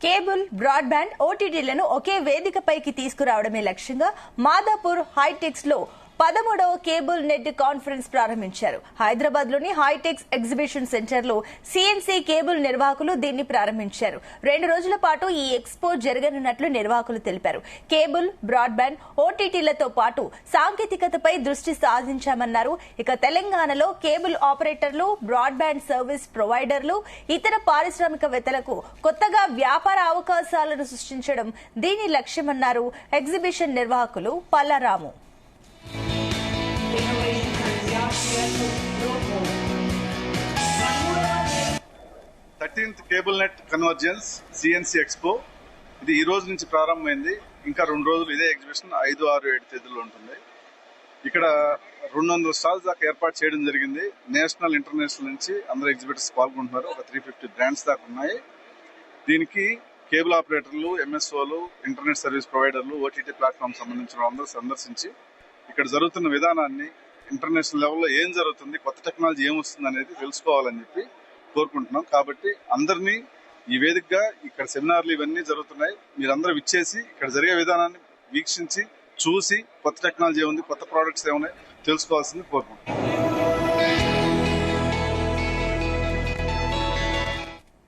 Cable, broadband, ఓటీటీలను ఒకే వేదికపైకి తీసుకురావడమే లక్ష్యంగా మాదాపూర్ హైటెక్స్ లో 13వ కేబుల్ నెట్ కాన్ఫరెన్స్ ప్రారంభించారు. హైదరాబాద్ లోని హైటెక్స్ ఎగ్జిబిషన్ సెంటర్ లో సిఎన్సి కేబుల్ నిర్వాహకులు దీన్ని ప్రారంభించారు. 2 రోజుల పాటు ఈ ఎక్స్పో జరగనున్నట్లు నిర్వాహకులు తెలిపారు. కేబుల్, బ్రాడ్బ్యాండ్, ఓటీటీలతో పాటు సాంకేతికతపై దృష్టి సాధించామన్నారు. ఇక తెలంగాణలో కేబుల్ ఆపరేటర్లు, బ్రాడ్బ్యాండ్ సర్వీస్ ప్రొవైడర్లు, ఇతర పారిశ్రామికవేత్తలకు కొత్తగా వ్యాపార అవకాశాలను సృష్టించడం దీని లక్ష్యమన్నారు ఎగ్జిబిషన్ నిర్వాహకులు పల్లారాము. 13th cable net convergence CNC expo ఇది ఈ రోజు నుంచి ప్రారంభమైంది. ఇంకా 2 రోజులు ఇదే ఎగ్జిబిషన్ 5, 6, 7 తేదీల్లో ఉంటుంది. ఇక్కడ 200 స్టాల్స్ దాకా ఏర్పాటు చేయడం జరిగింది. నేషనల్, ఇంటర్నేషనల్ నుంచి అందరు ఎగ్జిబిటర్స్ పాల్గొంటున్నారు. ఒక 350 బ్రాండ్స్ దాకా ఉన్నాయి. దీనికి కేబుల్ ఆపరేటర్లు, ఎంఎస్ఓలు, ఇంటర్నెట్ సర్వీస్ ప్రొవైడర్లు, ఓటీటీ ప్లాట్ఫామ్ సంబంధించిన అందరూ సందర్శించి ఇక్కడ జరుగుతున్న విధానాన్ని, ఇంటర్నేషనల్ లెవెల్లో ఏం జరుగుతుంది, కొత్త టెక్నాలజీ ఏమొస్తుంది అనేది తెలుసుకోవాలని చెప్పి కోరుకుంటున్నాం. కాబట్టి అందరినీ ఈ వేదికగా ఇక్కడ సెమినార్లు ఇవన్నీ జరుగుతున్నాయి. మీరందరూ విచ్చేసి ఇక్కడ జరిగే విధానాన్ని వీక్షించి చూసి కొత్త టెక్నాలజీ ఏముంది, కొత్త ప్రోడక్ట్స్ ఏమున్నాయి తెలుసుకోవాల్సింది కోరుకుంటున్నాం.